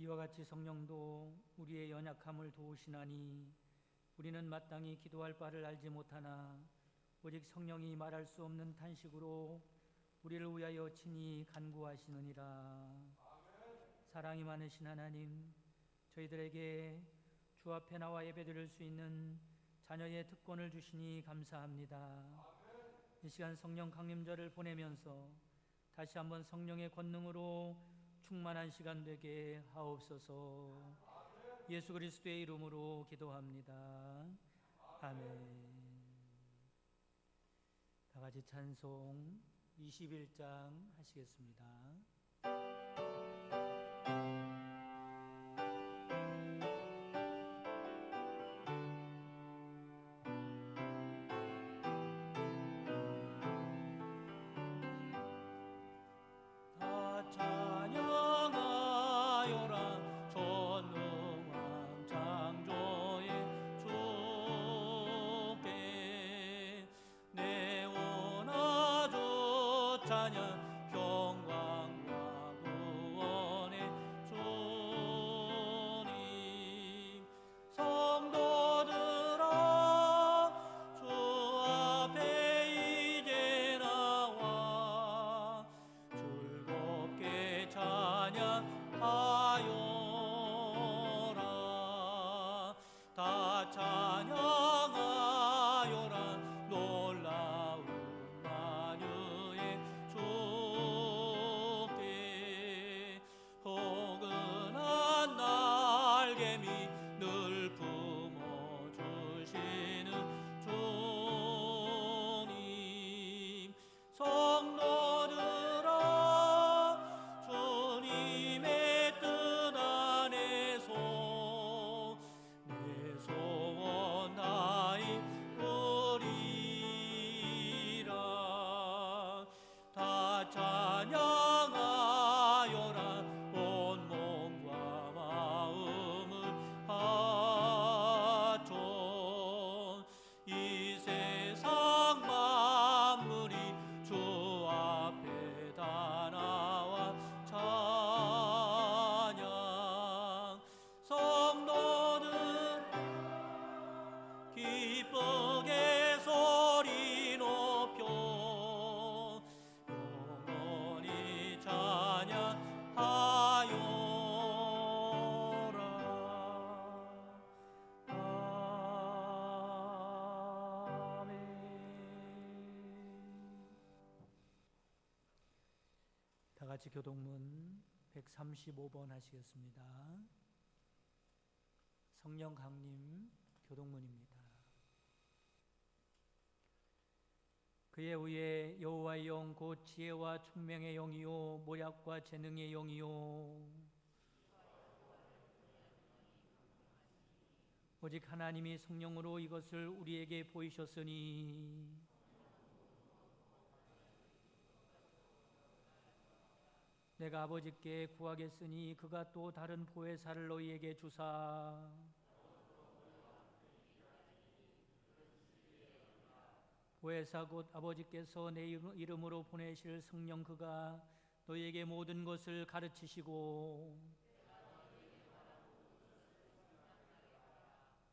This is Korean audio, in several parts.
이와 같이 성령도 우리의 연약함을 도우시나니 우리는 마땅히 기도할 바를 알지 못하나 오직 성령이 말할 수 없는 탄식으로 우리를 위하여 친히 간구하시느니라. 사랑이 많으신 하나님, 저희들에게 주 앞에 나와 예배드릴 수 있는 자녀의 특권을 주시니 감사합니다. 이 시간 성령 강림절을 보내면서 다시 한번 성령의 권능으로 충만한 시간 되게 하옵소서. 예수 그리스도의 이름으로 기도합니다. 아멘. 다 같이 찬송 21장 하시겠습니다. 찬양하여라 전능한 창조의 주께 내 원하주 찬양 평강과 구원의 주님 성도들아 주 앞에 이제 나와 즐겁게 찬양하여라 다 찬양하여라 놀라운 만유의 주께 포근한 날개미 늘 품어주시는 주님 성도들아 주님의 뜻 안에서 내 소원 다이루리라 다 찬양하여라 온 몸과 마음을 바쳐 이 세상 만물이 주 앞에 다 나와 찬양 성도들 기쁘게 소리 높여 영원히 찬양하여라. 아멘. 다 같이 교동문 135번 하시겠습니다. 성령 강림 교동문입니다. 그의 의에 여호와의 영 곧 지혜와 총명의 영이요 모략과 재능의 영이요 오직 하나님이 성령으로 이것을 우리에게 보이셨으니 내가 아버지께 구하겠으니 그가 또 다른 보혜사를 너희에게 주사 보혜사 곧 아버지께서 내 이름으로 보내실 성령 그가 너희에게 모든 것을 가르치시고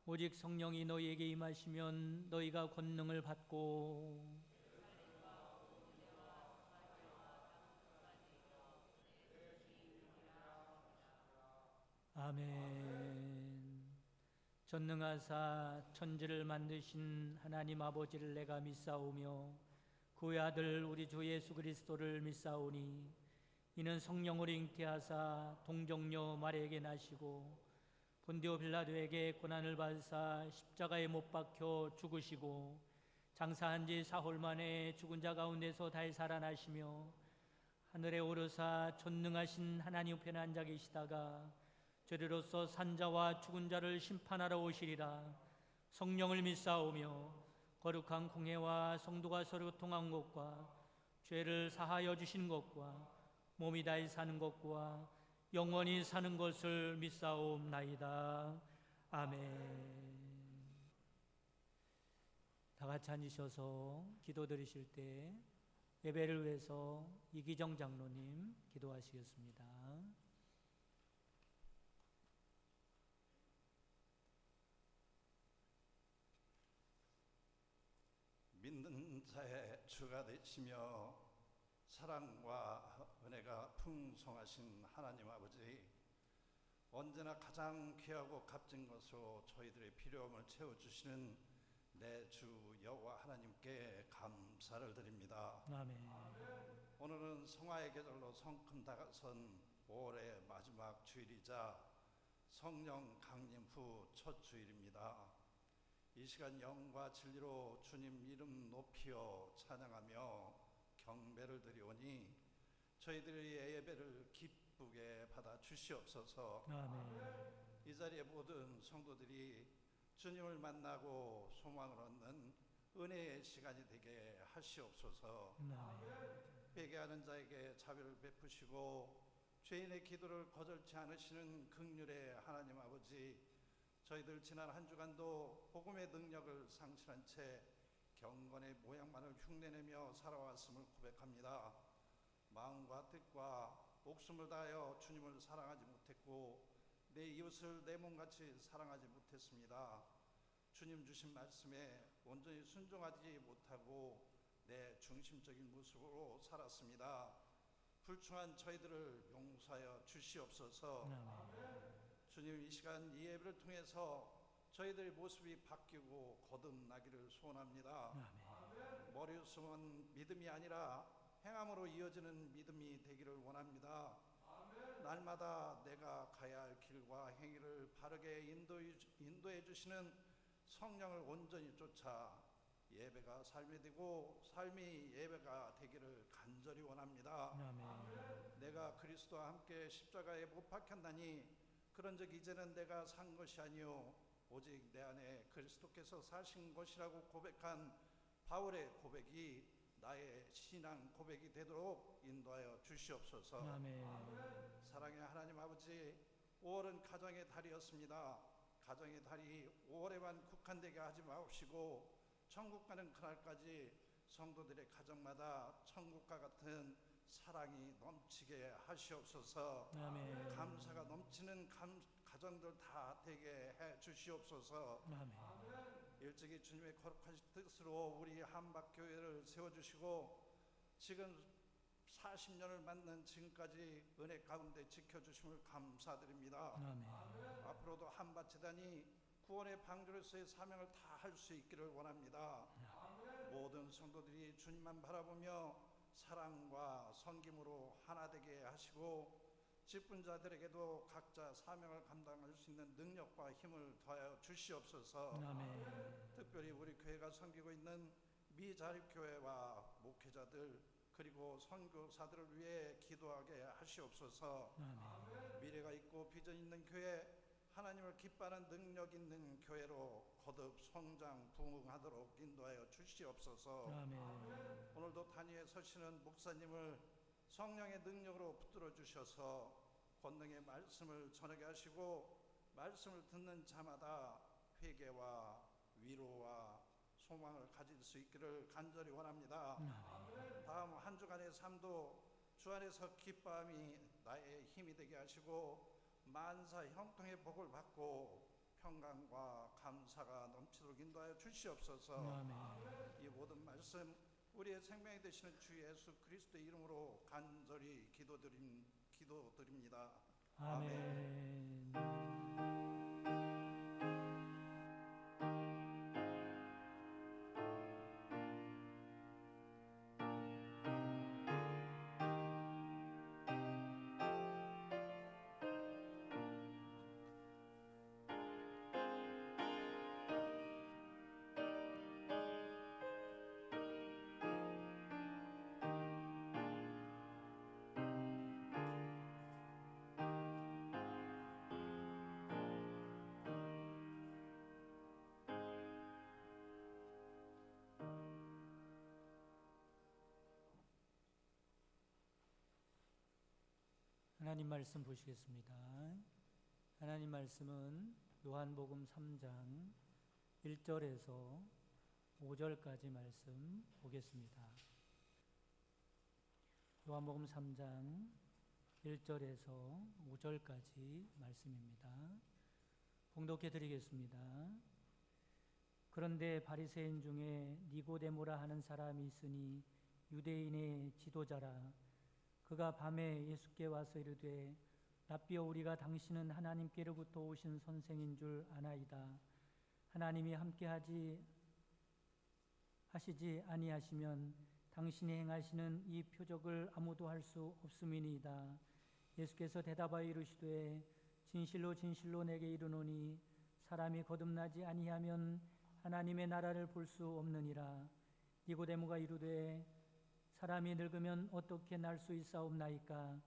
오직 성령이 너희에게 임하시면 너희가 권능을 받고 아멘. 전능하사 천지를 만드신 하나님 아버지를 내가 믿사오며 그의 아들 우리 주 예수 그리스도를 믿사오니 이는 성령을 잉태하사 동정녀 마리아에게 나시고 본디오 빌라도에게 고난을 받으사 십자가에 못 박혀 죽으시고 장사한 지 사흘 만에 죽은 자 가운데서 다시 살아나시며 하늘에 오르사 전능하신 하나님 우편에 앉아 계시다가 저리로서 산자와 죽은 자를 심판하러 오시리라. 성령을 믿사오며 거룩한 공회와 성도가 서로 통한 것과 죄를 사하여 주신 것과 몸이 다시 사는 것과 영원히 사는 것을 믿사옵나이다. 아멘. 다 같이 앉으셔서 기도 드리실 때 예배를 위해서 이기정 장로님 기도하시겠습니다. 믿는 자의 주가 되시며 사랑과 은혜가 풍성하신 하나님 아버지, 언제나 가장 귀하고 값진 것으로 저희들의 필요함을 채워주시는 내 주 여호와 하나님께 감사를 드립니다. 아멘. 오늘은 성화의 계절로 성큼 다가선 5월의 마지막 주일이자 성령 강림 후 첫 주일입니다. 이 시간 영과 진리로 주님 이름 높이어 찬양하며 경배를 드리오니 저희들의 예배를 기쁘게 받아 주시옵소서. 아멘. 이 자리에 모든 성도들이 주님을 만나고 소망을 얻는 은혜의 시간이 되게 하시옵소서. 아멘. 회개하는 자에게 자비를 베푸시고 죄인의 기도를 거절치 않으시는 긍휼의 하나님 아버지, 저희들 지난 한 주간도 복음의 능력을 상실한 채 경건의 모양만을 흉내내며 살아왔음을 고백합니다. 마음과 뜻과 목숨을 다하여 주님을 사랑하지 못했고 내 이웃을 내 몸같이 사랑하지 못했습니다. 주님 주신 말씀에 온전히 순종하지 못하고 내 중심적인 모습으로 살았습니다. 불충한 저희들을 용서하여 주시옵소서. 주님, 이 시간 이 예배를 통해서 저희들의 모습이 바뀌고 거듭나기를 소원합니다. 머리 웃음은 믿음이 아니라 행함으로 이어지는 믿음이 되기를 원합니다. 날마다 내가 가야 할 길과 행위를 바르게 인도해 주시는 성령을 온전히 쫓아 예배가 삶이 되고 삶이 예배가 되기를 간절히 원합니다. 아멘. 내가 그리스도와 함께 십자가에 못 박혔나니 그런즉 이제는 내가 산 것이 아니요 오직 내 안에 그리스도께서 사신 것이라고 고백한 바울의 고백이 나의 신앙 고백이 되도록 인도하여 주시옵소서. 아멘. 사랑의 하나님 아버지, 5월은 가정의 달이었습니다. 가정의 달이 5월에만 국한되게 하지 마옵시고 천국 가는 그날까지 성도들의 가정마다 천국과 같은 사랑이 넘치게 하시옵소서. 아멘. 감사가 넘치는 가정들 다 되게 해 주시옵소서. 아멘. 일찍이 주님의 거룩하신 뜻으로 우리 한박교회를 세워주시고 지금 40년을 맞는 지금까지 은혜 가운데 지켜주심을 감사드립니다. 아멘. 앞으로도 한밭재단이 구원의 방주로서의 사명을 다 할 수 있기를 원합니다. 모든 성도들이 주님만 바라보며 사랑과 섬김으로 하나 되게 하시고 직분자들에게도 각자 사명을 감당할 수 있는 능력과 힘을 더하여 주시옵소서. 아멘. 특별히 우리 교회가 섬기고 있는 미자립교회와 목회자들 그리고 선교사들을 위해 기도하게 하시옵소서. 아멘. 미래가 있고 비전 있는 교회, 하나님을 기뻐하는 능력 있는 교회로 거듭 성장 부흥하도록 인도하여 주시옵소서. 아멘. 오늘도 단위에 서시는 목사님을 성령의 능력으로 붙들어 주셔서 권능의 말씀을 전하게 하시고 말씀을 듣는 자마다 회개와 위로와 소망을 가질 수 있기를 간절히 원합니다. 다음 한 주간의 삶도 주 안에서 기뻐함이 나의 힘이 되게 하시고 만사 형통의 복을 받고 평강과 감사가 넘치도록 인도하여 주시옵소서. 아멘. 이 모든 말씀 우리의 생명이 되시는 주 예수 그리스도의 이름으로 간절히 기도드립니다. 아멘. 하나님 말씀 보시겠습니다. 하나님 말씀은 요한복음 3장 1절에서 5절까지 말씀 보겠습니다. 요한복음 3장 1절에서 5절까지 말씀입니다. 봉독해 드리겠습니다. 그런데 바리새인 중에 니고데모라 하는 사람이 있으니 유대인의 지도자라. 그가 밤에 예수께 와서 이르되 랍비여, 우리가 당신은 하나님께로부터 오신 선생인 줄 아나이다. 하나님이 함께하지 하시지 아니하시면 당신이 행하시는 이 표적을 아무도 할 수 없음이니이다. 예수께서 대답하여 이르시되 진실로 진실로 내게 이르노니 사람이 거듭나지 아니하면 하나님의 나라를 볼 수 없느니라. 니고데모가 이르되 사람이 늙으면 어떻게 날 수 있사옵나이까?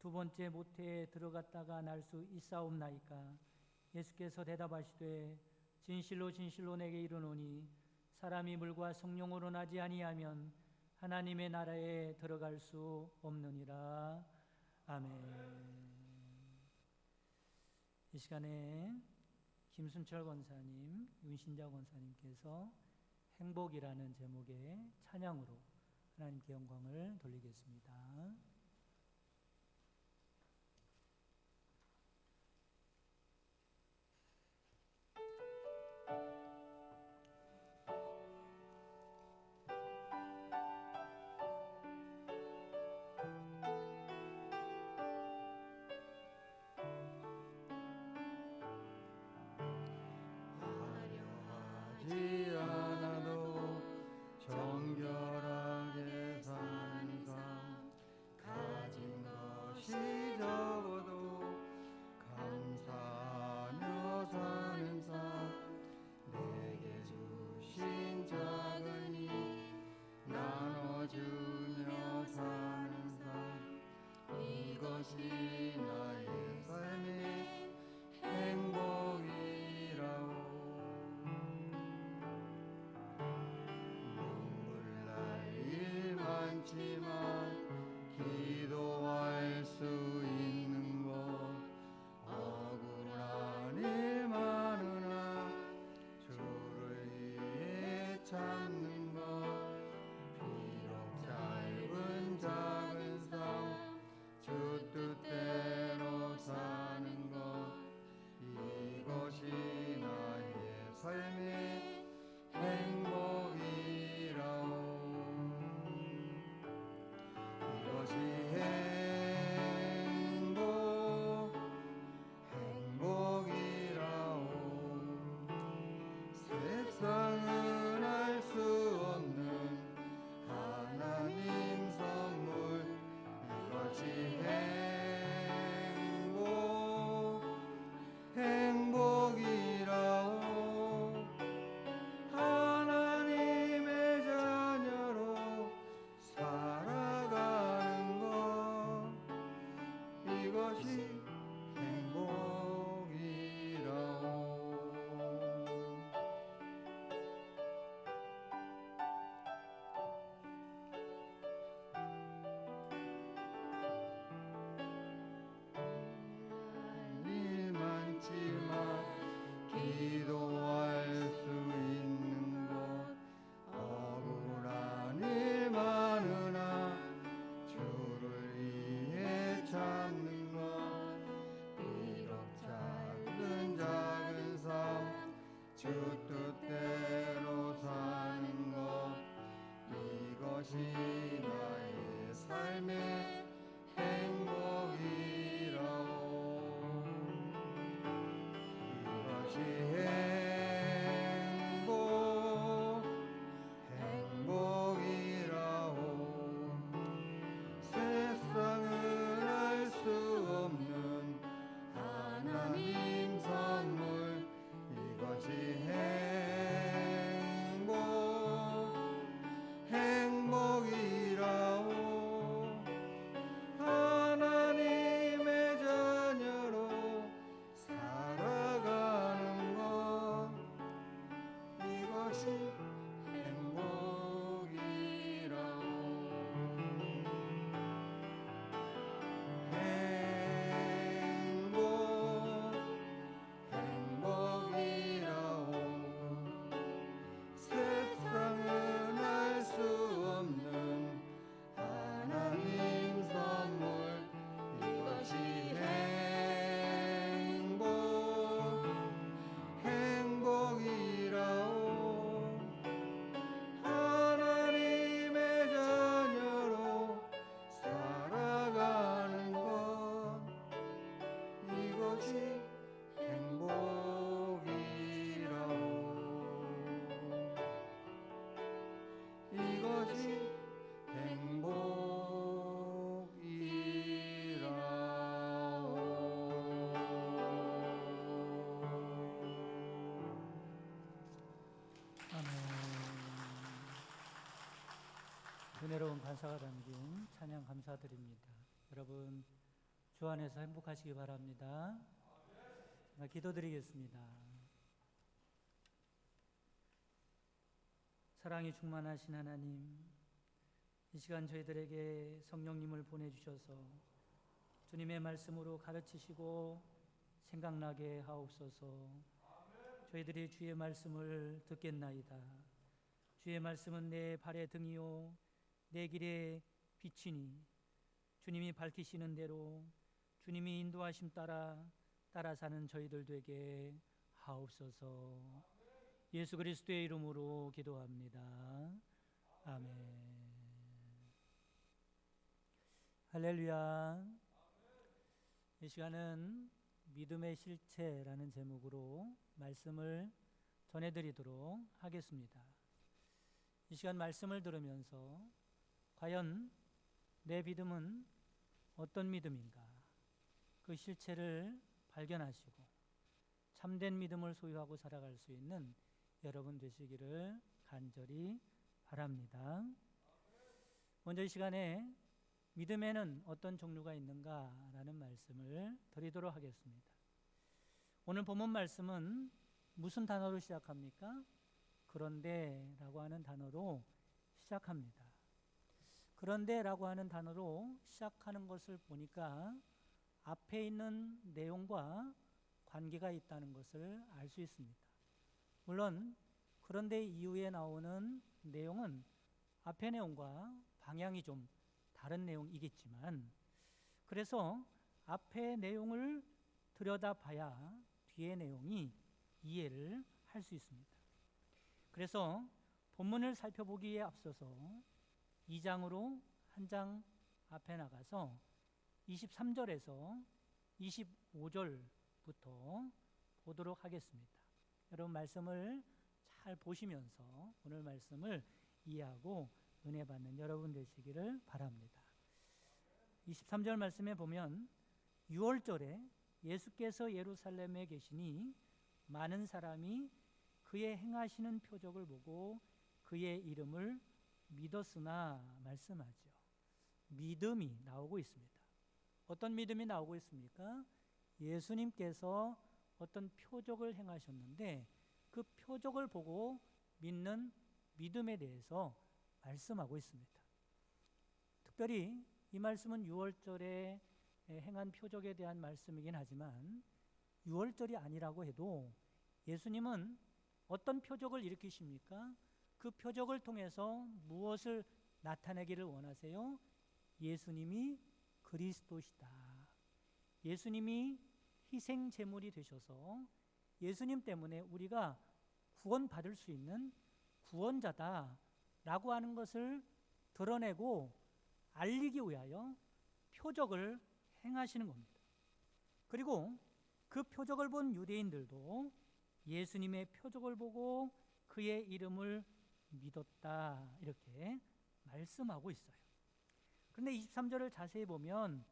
두 번째 모태에 들어갔다가 날 수 있사옵나이까? 예수께서 대답하시되 진실로 진실로 내게 이르노니 사람이 물과 성령으로 나지 아니하면 하나님의 나라에 들어갈 수 없느니라. 아멘. 이 시간에 김순철 권사님, 윤신자 권사님께서 행복이라는 제목의 찬양으로 하나님께 영광을 돌리겠습니다. 화려하지 않아도 정결하게 사는 삶, 가진 것이 적어도 감사하며 사는 삶, 내게 주신 작은 힘 나눠주며 사는 삶, 이것이 나의 삶의 행복이라오. 눈물 날 일 많지만 기도할 수 있는 것, 억울한 일 많으나 주를 위해 참는 것, 비록 짧은 작은 삶 주 뜻대로 사는 것, 이것이 나의 삶의 행복이라오. 이것이 행복이라오. 세상은 알 수 없는 하나님 선물, 이것이 행복이라오. 하나님의 자녀로 살아가는 것, 이것이 행복이라오. 일 많지만 기도할 수 있는 것, 억울한 일 많으나 주를 위해 참는 것, 비록 작은 삶 주 뜻대로 사는 것, 이것이 나의 삶의 행복이라오. 이것이 행복이라오. 세상은 알 수 없는 하나님 선물, 이것이 행복이라오. 하나님의 자녀로 살아가는 것, 이것이 행복이라고 이것이 은혜로운 반사가 담긴 찬양 감사드립니다. 여러분 주 안에서 행복하시기 바랍니다. 기도드리겠습니다. 사랑이 충만하신 하나님, 이 시간 저희들에게 성령님을 보내주셔서 주님의 말씀으로 가르치시고 생각나게 하옵소서. 저희들이 주의 말씀을 듣겠나이다. 주의 말씀은 내 발의 등이요 내 길의 빛이니 주님이 밝히시는 대로 주님이 인도하심 따라 사는 저희들 되게 하옵소서. 예수 그리스도의 이름으로 기도합니다. 아멘. 할렐루야. 이 시간은 믿음의 실체라는 제목으로 말씀을 전해드리도록 하겠습니다. 이 시간 말씀을 들으면서 과연 내 믿음은 어떤 믿음인가? 그 실체를 발견하시고 참된 믿음을 소유하고 살아갈 수 있는 여러분 되시기를 간절히 바랍니다. 먼저 이 시간에 믿음에는 어떤 종류가 있는가라는 말씀을 드리도록 하겠습니다. 오늘 본문 말씀은 무슨 단어로 시작합니까? 그런데라고 하는 단어로 시작합니다. 그런데라고 하는 단어로 시작하는 것을 보니까 앞에 있는 내용과 관계가 있다는 것을 알 수 있습니다. 물론 그런데 이후에 나오는 내용은 앞의 내용과 방향이 좀 다른 내용이겠지만, 그래서 앞의 내용을 들여다봐야 뒤의 내용이 이해를 할 수 있습니다. 그래서 본문을 살펴보기에 앞서서 2장으로 한 장 앞에 나가서 23절에서 25절부터 보도록 하겠습니다. 여러분 말씀을 잘 보시면서 오늘 말씀을 이해하고 은혜 받는 여러분 되시기를 바랍니다. 23절 말씀에 보면 6월절에 예수께서 예루살렘에 계시니 많은 사람이 그의 행하시는 표적을 보고 그의 이름을 믿었으나 말씀하죠. 믿음이 나오고 있습니다. 어떤 믿음이 나오고 있습니까? 예수님께서 어떤 표적을 행하셨는데 그 표적을 보고 믿는 믿음에 대해서 말씀하고 있습니다. 특별히 이 말씀은 6월절에 행한 표적에 대한 말씀이긴 하지만 6월절이 아니라고 해도 예수님은 어떤 표적을 일으키십니까? 그 표적을 통해서 무엇을 나타내기를 원하세요? 예수님이 그리스도시다. 예수님이 희생 제물이 되셔서 예수님 때문에 우리가 구원받을 수 있는 구원자다라고 하는 것을 드러내고 알리기 위하여 표적을 행하시는 겁니다. 그리고 그 표적을 본 유대인들도 예수님의 표적을 보고 그의 이름을 믿었다 이렇게 말씀하고 있어요. 그런데 23절을 자세히 보면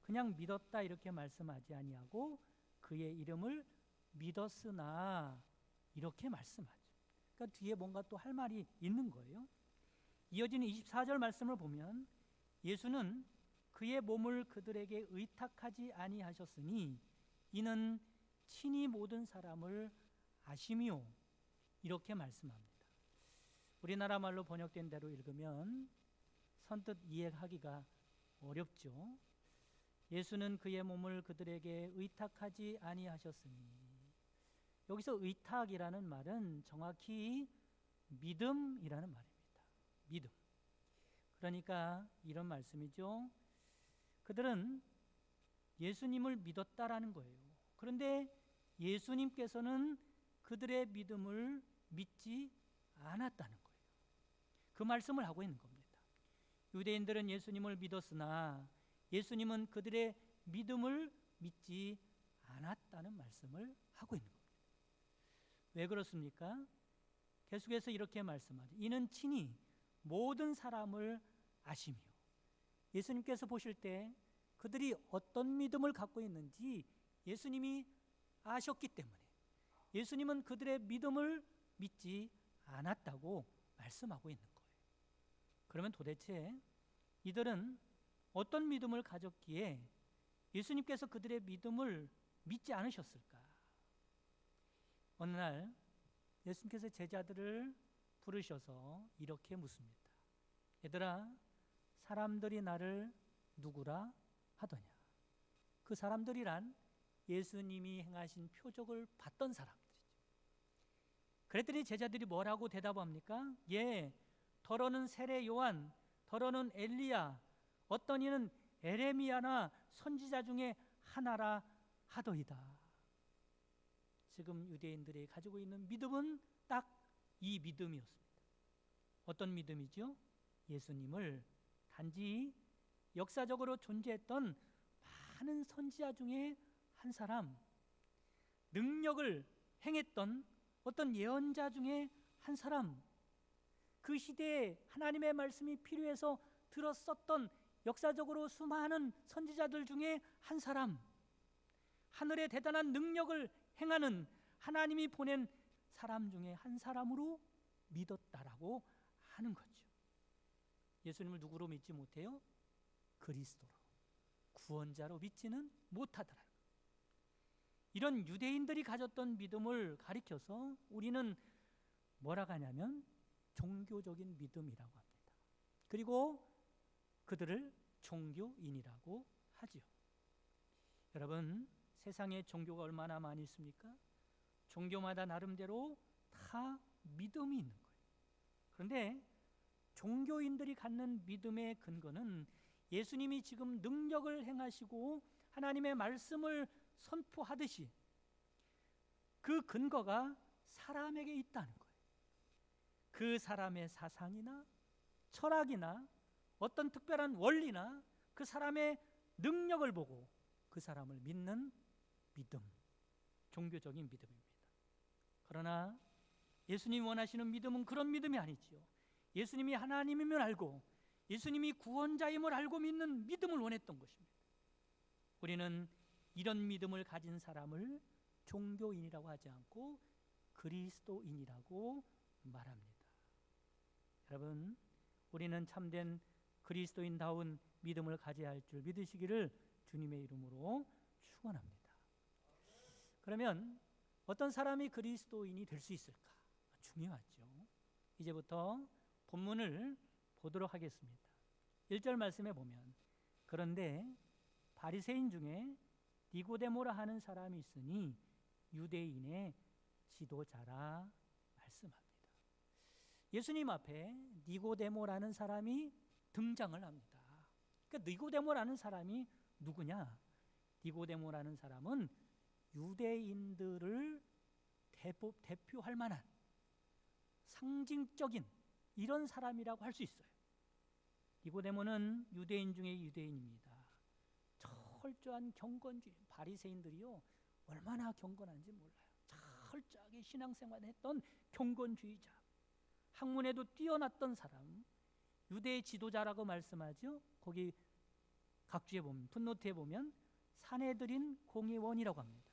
그냥 믿었다 이렇게 말씀하지 아니하고 그의 이름을 믿었으나 이렇게 말씀하죠. 그러니까 뒤에 뭔가 또 할 말이 있는 거예요. 이어지는 24절 말씀을 보면 예수는 그의 몸을 그들에게 의탁하지 아니하셨으니 이는 친히 모든 사람을 아심이요 이렇게 말씀합니다. 우리나라 말로 번역된 대로 읽으면 선뜻 이해하기가 어렵죠. 예수는 그의 몸을 그들에게 의탁하지 아니하셨으니, 여기서 의탁이라는 말은 정확히 믿음이라는 말입니다. 믿음. 그러니까 이런 말씀이죠. 그들은 예수님을 믿었다라는 거예요. 그런데 예수님께서는 그들의 믿음을 믿지 않았다는 거예요. 그 말씀을 하고 있는 겁니다. 유대인들은 예수님을 믿었으나 예수님은 그들의 믿음을 믿지 않았다는 말씀을 하고 있는 겁니다. 왜 그렇습니까? 계속해서 이렇게 말씀하죠. 이는 친히 모든 사람을 아시며, 예수님께서 보실 때 그들이 어떤 믿음을 갖고 있는지 예수님이 아셨기 때문에 예수님은 그들의 믿음을 믿지 않았다고 말씀하고 있는 거예요. 그러면 도대체 이들은 어떤 믿음을 가졌기에 예수님께서 그들의 믿음을 믿지 않으셨을까? 어느 날 예수님께서 제자들을 부르셔서 이렇게 묻습니다. 얘들아, 사람들이 나를 누구라 하더냐? 그 사람들이란 예수님이 행하신 표적을 봤던 사람들이죠. 그랬더니 제자들이 뭐라고 대답합니까? 예, 더러는 세례 요한, 더러는 엘리야, 어떤 이는 에레미야나 선지자 중에 하나라 하더이다. 지금 유대인들이 가지고 있는 믿음은 딱 이 믿음이었습니다. 어떤 믿음이죠? 예수님을 단지 역사적으로 존재했던 많은 선지자 중에 한 사람, 능력을 행했던 어떤 예언자 중에 한 사람, 그 시대에 하나님의 말씀이 필요해서 들었었던 역사적으로 수많은 선지자들 중에 한 사람, 하늘의 대단한 능력을 행하는 하나님이 보낸 사람 중에 한 사람으로 믿었다라고 하는 거죠. 예수님을 누구로 믿지 못해요? 그리스도로, 구원자로 믿지는 못하더라. 이런 유대인들이 가졌던 믿음을 가리켜서 우리는 뭐라고 하냐면 종교적인 믿음이라고 합니다. 그리고 그들을 종교인이라고 하죠. 여러분, 세상에 종교가 얼마나 많이 있습니까? 종교마다 나름대로 다 믿음이 있는 거예요. 그런데 종교인들이 갖는 믿음의 근거는 예수님이 지금 능력을 행하시고 하나님의 말씀을 선포하듯이 그 근거가 사람에게 있다는 거예요. 그 사람의 사상이나 철학이나 어떤 특별한 원리나 그 사람의 능력을 보고 그 사람을 믿는 믿음, 종교적인 믿음입니다. 그러나 예수님이 원하시는 믿음은 그런 믿음이 아니지요. 예수님이 하나님임을 알고 예수님이 구원자임을 알고 믿는 믿음을 원했던 것입니다. 우리는 이런 믿음을 가진 사람을 종교인이라고 하지 않고 그리스도인이라고 말합니다. 여러분, 우리는 참된 그리스도인다운 믿음을 가져야 할 줄 믿으시기를 주님의 이름으로 축원합니다. 그러면 어떤 사람이 그리스도인이 될 수 있을까? 중요하죠. 이제부터 본문을 보도록 하겠습니다. 1절 말씀에 보면, 그런데 바리새인 중에 니고데모라 하는 사람이 있으니 유대인의 지도자라 말씀합니다. 예수님 앞에 니고데모라는 사람이 등장을 합니다. 그러니까 니고데모라는 사람이 누구냐? 니고데모라는 사람은 유대인들을 대표할 만한 상징적인 이런 사람이라고 할 수 있어요. 니고데모는 유대인 중에 유대인입니다. 철저한 경건주의, 바리새인들이요 얼마나 경건한지 몰라요. 철저하게 신앙생활을 했던 경건주의자, 학문에도 뛰어났던 사람, 유대의 지도자라고 말씀하죠. 거기 각주에 보면, 풋노트에 보면 산헤드린 공의원이라고 합니다.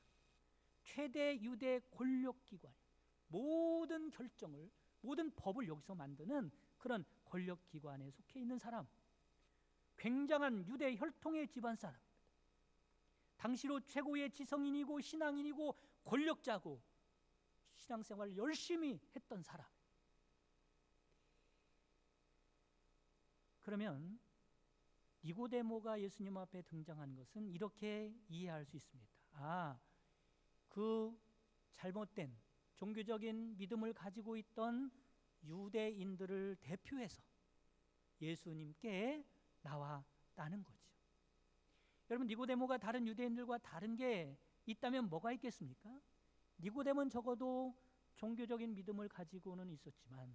최대 유대 권력기관, 모든 결정을, 모든 법을 여기서 만드는 그런 권력기관에 속해 있는 사람, 굉장한 유대 혈통의 집안 사람입니다. 당시로 최고의 지성인이고 신앙인이고 권력자고 신앙생활을 열심히 했던 사람. 그러면 니고데모가 예수님 앞에 등장한 것은 이렇게 이해할 수 있습니다. 그 잘못된 종교적인 믿음을 가지고 있던 유대인들을 대표해서 예수님께 나왔다는 거죠. 여러분, 니고데모가 다른 유대인들과 다른 게 있다면 뭐가 있겠습니까? 니고데모는 적어도 종교적인 믿음을 가지고는 있었지만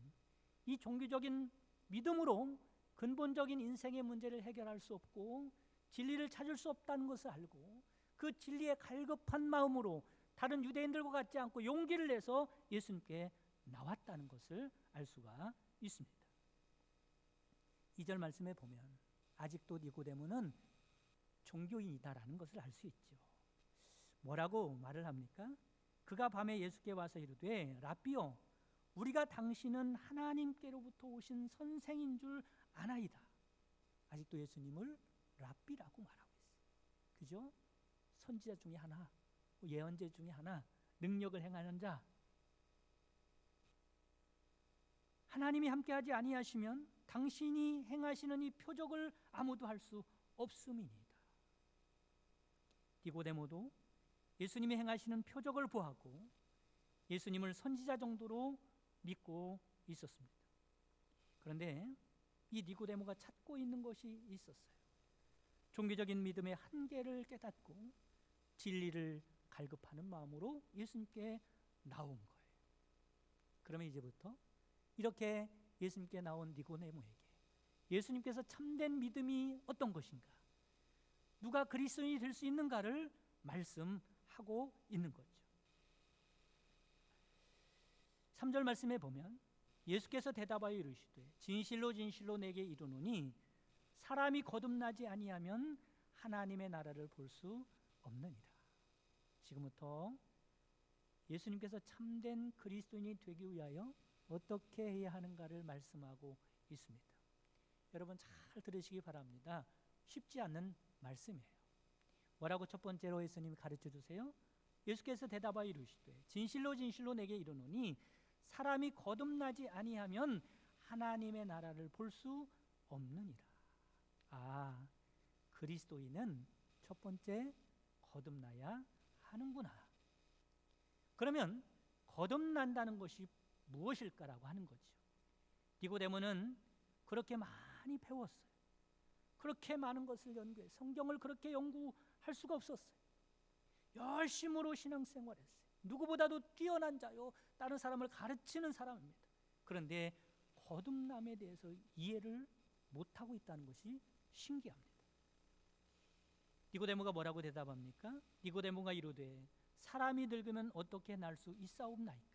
이 종교적인 믿음으로 근본적인 인생의 문제를 해결할 수 없고 진리를 찾을 수 없다는 것을 알고 그 진리에 갈급한 마음으로 다른 유대인들과 같지 않고 용기를 내서 예수님께 나왔다는 것을 알 수가 있습니다. 2절 말씀에 보면 아직도 니고데모는 종교인이다라는 것을 알 수 있죠. 뭐라고 말을 합니까? 그가 밤에 예수께 와서 이르되 라삐요, 우리가 당신은 하나님께로부터 오신 선생인 줄 아나이다. 아직도 예수님을 라삐라고 말하고 있어요. 그죠? 선지자 중에 하나, 예언자 중에 하나, 능력을 행하는 자. 하나님이 함께하지 아니하시면 당신이 행하시는 이 표적을 아무도 할 수 없음이니이다. 니고데모도 예수님이 행하시는 표적을 보았고 예수님을 선지자 정도로 믿고 있었습니다. 그런데 이 니고데모가 찾고 있는 것이 있었어요. 종교적인 믿음의 한계를 깨닫고 진리를 갈급하는 마음으로 예수님께 나온 거예요. 그러면 이제부터 이렇게 예수님께 나온 니고데모에게 예수님께서 참된 믿음이 어떤 것인가, 누가 그리스도인이 될 수 있는가를 말씀하고 있는 거죠. 3절 말씀에 보면 예수께서 대답하여 이르시되 진실로 진실로 내게 이르노니 사람이 거듭나지 아니하면 하나님의 나라를 볼 수 없느니라. 지금부터 예수님께서 참된 그리스도인이 되기 위하여 어떻게 해야 하는가를 말씀하고 있습니다. 여러분 잘 들으시기 바랍니다. 쉽지 않는 말씀이에요. 뭐라고 첫 번째로 예수님이 가르쳐 주세요? 예수께서 대답하여 이르시되 진실로 진실로 내게 이르노니 사람이 거듭나지 아니하면 하나님의 나라를 볼 수 없느니라. 아, 그리스도인은 첫 번째 거듭나야 하는구나. 그러면 거듭난다는 것이 무엇일까라고 하는 거죠. 니고데모는 그렇게 많이 배웠어요. 그렇게 많은 것을 연구해 성경을 그렇게 연구할 수가 없었어요. 열심으로 신앙생활했어요. 누구보다도 뛰어난 자요, 다른 사람을 가르치는 사람입니다. 그런데 거듭남에 대해서 이해를 못하고 있다는 것이 신기합니다. 니고데모가 뭐라고 대답합니까? 니고데모가 이르되 사람이 늙으면 어떻게 날 수 있사옵나이까?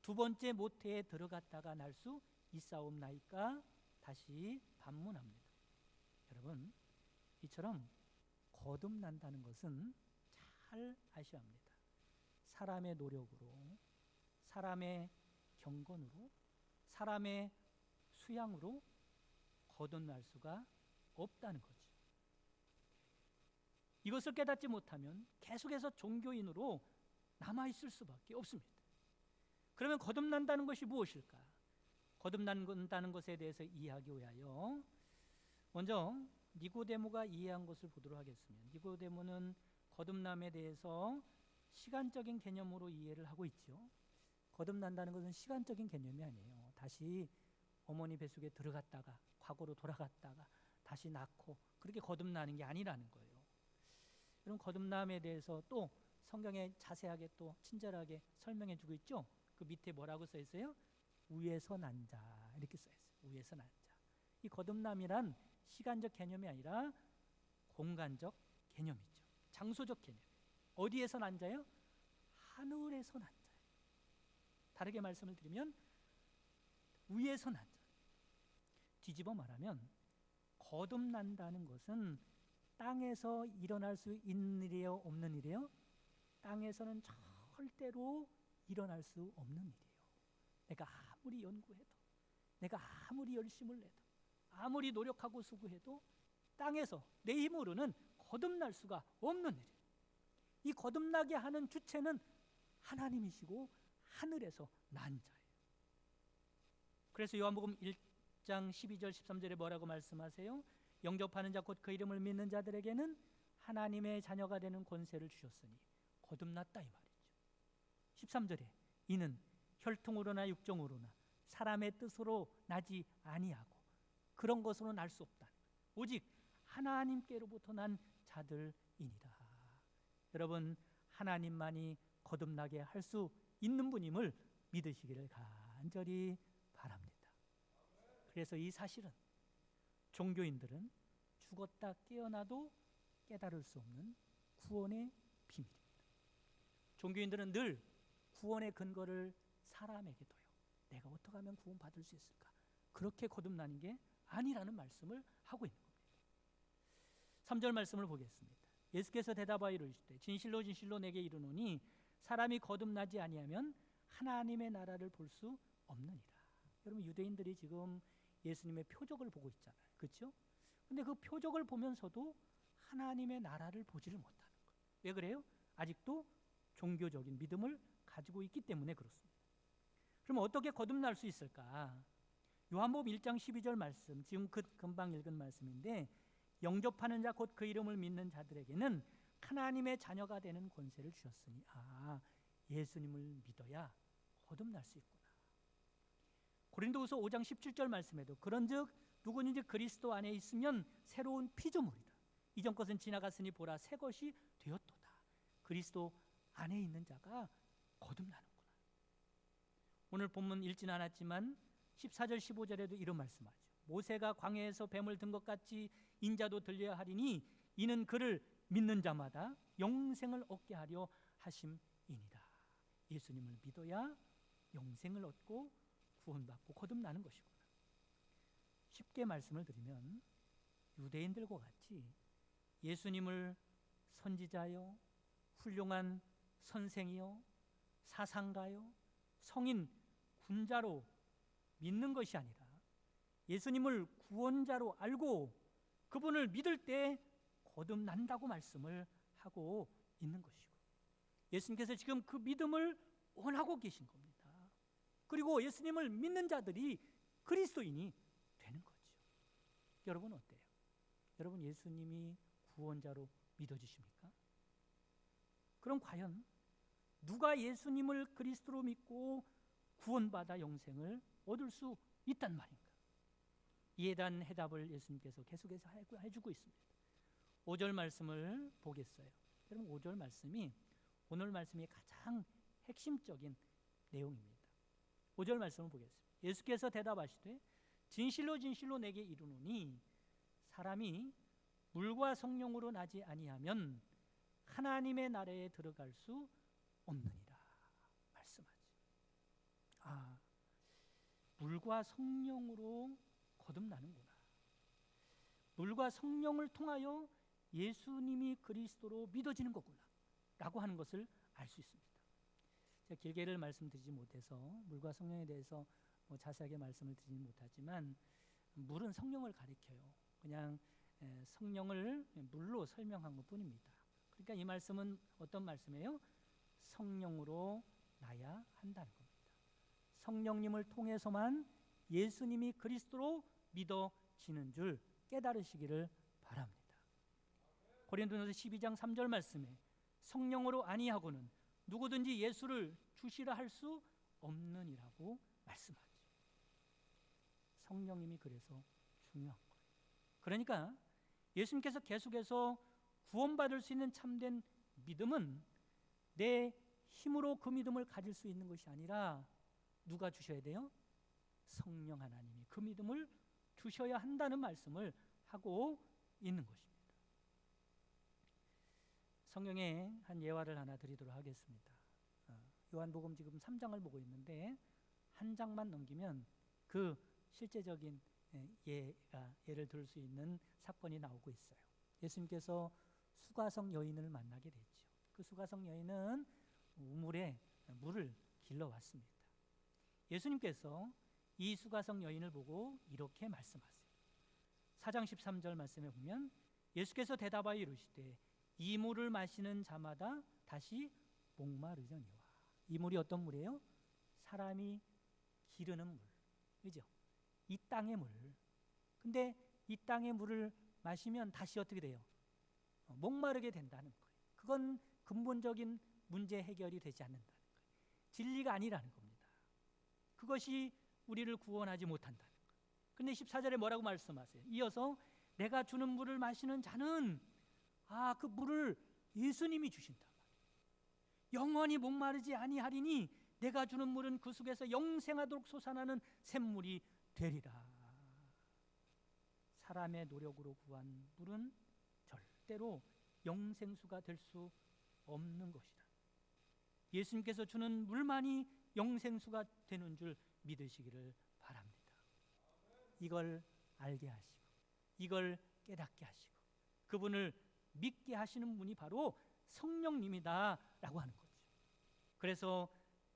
두 번째 모태에 들어갔다가 날 수 있사옵나이까? 다시 반문합니다. 여러분, 이처럼 거듭난다는 것은 잘 아셔야 합니다. 사람의 노력으로, 사람의 경건으로, 사람의 수양으로 거듭날 수가 없다는 거죠. 이것을 깨닫지 못하면 계속해서 종교인으로 남아있을 수밖에 없습니다. 그러면 거듭난다는 것이 무엇일까? 거듭난다는 것에 대해서 이해하기 위하여 먼저 니고데모가 이해한 것을 보도록 하겠습니다. 니고데모는 거듭남에 대해서 시간적인 개념으로 이해를 하고 있죠. 거듭난다는 것은 시간적인 개념이 아니에요. 다시 어머니 뱃속에 들어갔다가 과거로 돌아갔다가 다시 낳고 그렇게 거듭나는 게 아니라는 거예요. 그럼 거듭남에 대해서 또 성경에 자세하게 또 친절하게 설명해 주고 있죠. 그 밑에 뭐라고 써 있어요? 위에서 난 자, 이렇게 써 있어요. 위에서 난 자. 이 거듭남이란 시간적 개념이 아니라 공간적 개념이죠. 장소적 개념. 어디에서 난 자요? 하늘에서 난 자예요. 다르게 말씀을 드리면 위에서 난 자. 뒤집어 말하면 거듭난다는 것은 땅에서 일어날 수 있는 일이에요, 없는 일이에요? 땅에서는 절대로 일어날 수 없는 일이에요. 내가 아무리 연구해도, 내가 아무리 열심을 내도, 아무리 노력하고 수고해도 땅에서 내 힘으로는 거듭날 수가 없는 일이에요. 이 거듭나게 하는 주체는 하나님이시고 하늘에서 난 자예요. 그래서 요한복음 1장 12절 13절에 뭐라고 말씀하세요? 영접하는 자 곧 그 이름을 믿는 자들에게는 하나님의 자녀가 되는 권세를 주셨으니 거듭났다 이 말이죠. 13절에 이는 혈통으로나 육정으로나 사람의 뜻으로 나지 아니하고 그런 것으로 날 수 없다. 오직 하나님께로부터 난 자들이니라. 여러분, 하나님만이 거듭나게 할 수 있는 분임을 믿으시기를 간절히 바랍니다. 그래서 이 사실은 종교인들은 죽었다 깨어나도 깨달을 수 없는 구원의 비밀입니다. 종교인들은 늘 구원의 근거를 사람에게 둬요. 내가 어떻게 하면 구원받을 수 있을까? 그렇게 거듭나는 게 아니라는 말씀을 하고 있는 겁니다. 3절 말씀을 보겠습니다. 예수께서 대답하여 이르시되 진실로 진실로 내게 이르노니 사람이 거듭나지 아니하면 하나님의 나라를 볼 수 없느니라. 여러분, 유대인들이 지금 예수님의 표적을 보고 있잖아요. 그렇죠? 근데 그 표적을 보면서도 하나님의 나라를 보지를 못하는 거예요. 왜 그래요? 아직도 종교적인 믿음을 가지고 있기 때문에 그렇습니다. 그럼 어떻게 거듭날 수 있을까? 요한복음 1장 12절 말씀, 지금 금방 읽은 말씀인데, 영접하는 자 곧 그 이름을 믿는 자들에게는 하나님의 자녀가 되는 권세를 주셨으니, 예수님을 믿어야 거듭날 수 있구나. 고린도후서 5장 17절 말씀에도 그런즉 누구든지 그리스도 안에 있으면 새로운 피조물이다. 이전 것은 지나갔으니 보라 새 것이 되었도다. 그리스도 안에 있는 자가 거듭나는구나. 오늘 본문 읽진 않았지만 14절 15절에도 이런 말씀하죠. 모세가 광야에서 뱀을 든 것 같이 인자도 들려야 하리니 이는 그를 믿는 자마다 영생을 얻게 하려 하심이니라. 예수님을 믿어야 영생을 얻고 구원받고 거듭나는 것이구나. 쉽게 말씀을 드리면 유대인들과 같이 예수님을 선지자요, 훌륭한 선생이요, 사상가요, 성인, 군자로 믿는 것이 아니라 예수님을 구원자로 알고 그분을 믿을 때 거듭난다고 말씀을 하고 있는 것이고, 예수님께서 지금 그 믿음을 원하고 계신 겁니다. 그리고 예수님을 믿는 자들이 그리스도인이 되는 거죠. 여러분 어때요? 여러분 예수님이 구원자로 믿어지십니까? 그럼 과연 누가 예수님을 그리스도로 믿고 구원받아 영생을 얻을 수 있단 말인가? 이에 대한 해답을 예수님께서 계속해서 해주고 있습니다. 5절 말씀을 보겠어요. 여러분 5절 말씀이 오늘 말씀의 가장 핵심적인 내용입니다. 5절 말씀을 보겠습니다. 예수께서 대답하시되 진실로 진실로 내게 이르노니 사람이 물과 성령으로 나지 아니하면 하나님의 나라에 들어갈 수 없느니라 말씀하지. 물과 성령으로 거듭나는구나. 물과 성령을 통하여 예수님이 그리스도로 믿어지는 거구나 라고 하는 것을 알 수 있습니다. 제가 길게를 말씀드리지 못해서 물과 성령에 대해서 자세하게 말씀을 드리지 못하지만 물은 성령을 가리켜요. 그냥 성령을 물로 설명한 것뿐입니다. 그러니까 이 말씀은 어떤 말씀이에요? 성령으로 나야 한다는 겁니다. 성령님을 통해서만 예수님이 그리스도로 믿어지는 줄 깨달으시기를 바랍니다. 고린도전서 12장 3절 말씀에 성령으로 아니하고는 누구든지 예수를 주시라 할 수 없느니라고 말씀하죠. 성령님이 그래서 중요한 거예요. 그러니까 예수님께서 계속해서 구원받을 수 있는 참된 믿음은 내 힘으로 그 믿음을 가질 수 있는 것이 아니라 누가 주셔야 돼요? 성령 하나님이 그 믿음을 주셔야 한다는 말씀을 하고 있는 것입니다. 성경에 한 예화를 하나 드리도록 하겠습니다. 요한복음 지금 3장을 보고 있는데 한 장만 넘기면 그 실제적인 예를 들을 수 있는 사건이 나오고 있어요. 예수님께서 수가성 여인을 만나게 됐죠. 그 수가성 여인은 우물에 물을 길러왔습니다. 예수님께서 이 수가성 여인을 보고 이렇게 말씀하세요. 4장 13절 말씀에 보면 예수께서 대답하여 이르시되 이 물을 마시는 자마다 다시 목마르려니와. 이 물이 어떤 물이에요? 사람이 기르는 물, 그죠? 이 땅의 물. 근데 이 땅의 물을 마시면 다시 어떻게 돼요? 목마르게 된다는 거예요. 그건 근본적인 문제 해결이 되지 않는다는 거예요. 진리가 아니라는 겁니다. 그것이 우리를 구원하지 못한다는 거예요. 근데 14절에 뭐라고 말씀하세요? 이어서 내가 주는 물을 마시는 자는 그 물을 예수님이 주신단 말이에요. 영원히 목마르지 아니하리니 내가 주는 물은 그 속에서 영생하도록 솟아나는 샘물이 되리라. 사람의 노력으로 구한 물은 절대로 영생수가 될 수 없는 것이다. 예수님께서 주는 물만이 영생수가 되는 줄 믿으시기를 바랍니다. 이걸 알게 하시고 이걸 깨닫게 하시고 그분을 믿게 하시는 분이 바로 성령님이다라고 하는 거죠. 그래서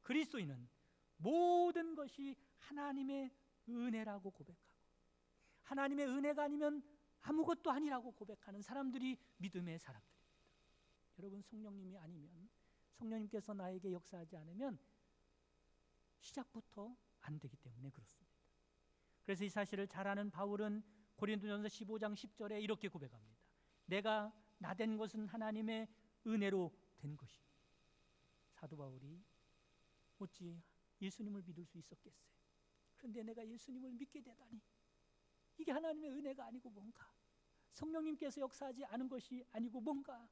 그리스도인은 모든 것이 하나님의 은혜라고 고백하고 하나님의 은혜가 아니면 아무것도 아니라고 고백하는 사람들이 믿음의 사람들입니다. 여러분, 성령님이 아니면, 성령님께서 나에게 역사하지 않으면 시작부터 안 되기 때문에 그렇습니다. 그래서 이 사실을 잘 아는 바울은 고린도전서 15장 10절에 이렇게 고백합니다. 내가 나된 것은 하나님의 은혜로 된 것이니. 사도 바울이 어찌 예수님을 믿을 수 있었겠어요? 그런데 내가 예수님을 믿게 되다니, 이게 하나님의 은혜가 아니고 뭔가, 성령님께서 역사하지 않은 것이 아니고 뭔가,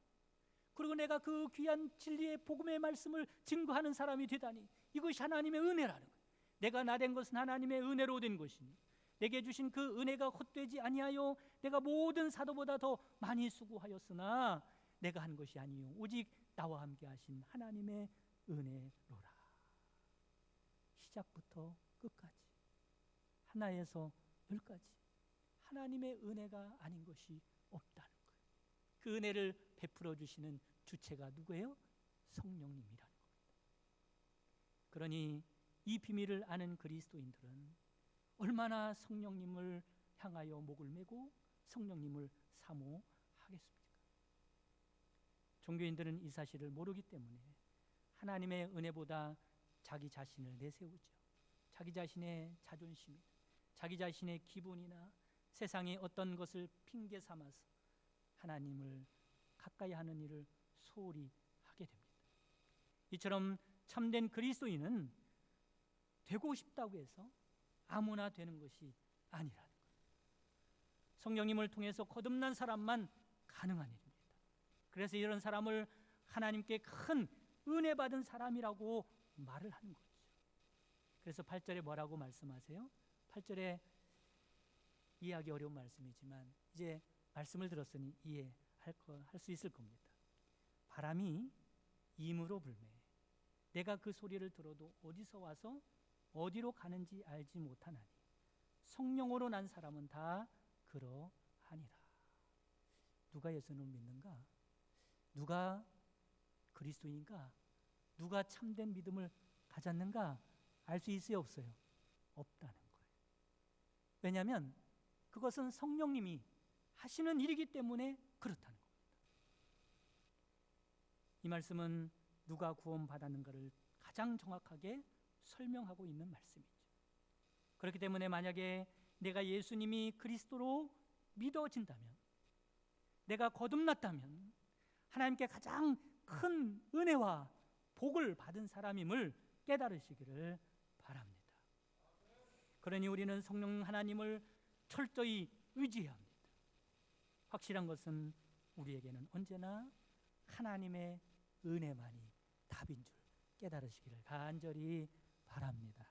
그리고 내가 그 귀한 진리의 복음의 말씀을 증거하는 사람이 되다니, 이것이 하나님의 은혜라는 거예요. 내가 나된 것은 하나님의 은혜로 된 것이니 내게 주신 그 은혜가 헛되지 아니하여 내가 모든 사도보다 더 많이 수고하였으나 내가 한 것이 아니요 오직 나와 함께 하신 하나님의 은혜로라. 시작부터 끝까지, 하나에서 열까지 하나님의 은혜가 아닌 것이 없다는 거예요. 그 은혜를 베풀어 주시는 주체가 누구예요? 성령님이라는 겁니다. 그러니 이 비밀을 아는 그리스도인들은 얼마나 성령님을 향하여 목을 메고 성령님을 사모하겠습니까? 종교인들은 이 사실을 모르기 때문에 하나님의 은혜보다 자기 자신을 내세우죠. 자기 자신의 자존심, 자기 자신의 기분이나 세상의 어떤 것을 핑계 삼아서 하나님을 가까이 하는 일을 소홀히 하게 됩니다. 이처럼 참된 그리스도인은 되고 싶다고 해서 아무나 되는 것이 아니라는 거예요. 성령님을 통해서 거듭난 사람만 가능한 일입니다. 그래서 이런 사람을 하나님께 큰 은혜 받은 사람이라고 말을 하는 거죠. 그래서 8절에 뭐라고 말씀하세요? 8절에 이해하기 어려운 말씀이지만 이제 말씀을 들었으니 이해할 수 있을 겁니다. 바람이 임으로 불매 내가 그 소리를 들어도 어디서 와서 어디로 가는지 알지 못하나니 성령으로 난 사람은 다 그러하니라. 누가 예수님을 믿는가? 누가 그리스도인가? 누가 참된 믿음을 가졌는가? 알 수 있어요, 없어요? 없다는 거예요. 왜냐하면 그것은 성령님이 하시는 일이기 때문에 그렇다는 겁니다. 이 말씀은 누가 구원받았는가를 가장 정확하게 설명하고 있는 말씀이죠. 그렇기 때문에 만약에 내가 예수님이 그리스도로 믿어진다면, 내가 거듭났다면 하나님께 가장 큰 은혜와 복을 받은 사람임을 깨달으시기를 바랍니다. 그러니 우리는 성령 하나님을 철저히 의지해야 합니다. 확실한 것은 우리에게는 언제나 하나님의 은혜만이 답인 줄 깨달으시기를 간절히 바랍니다.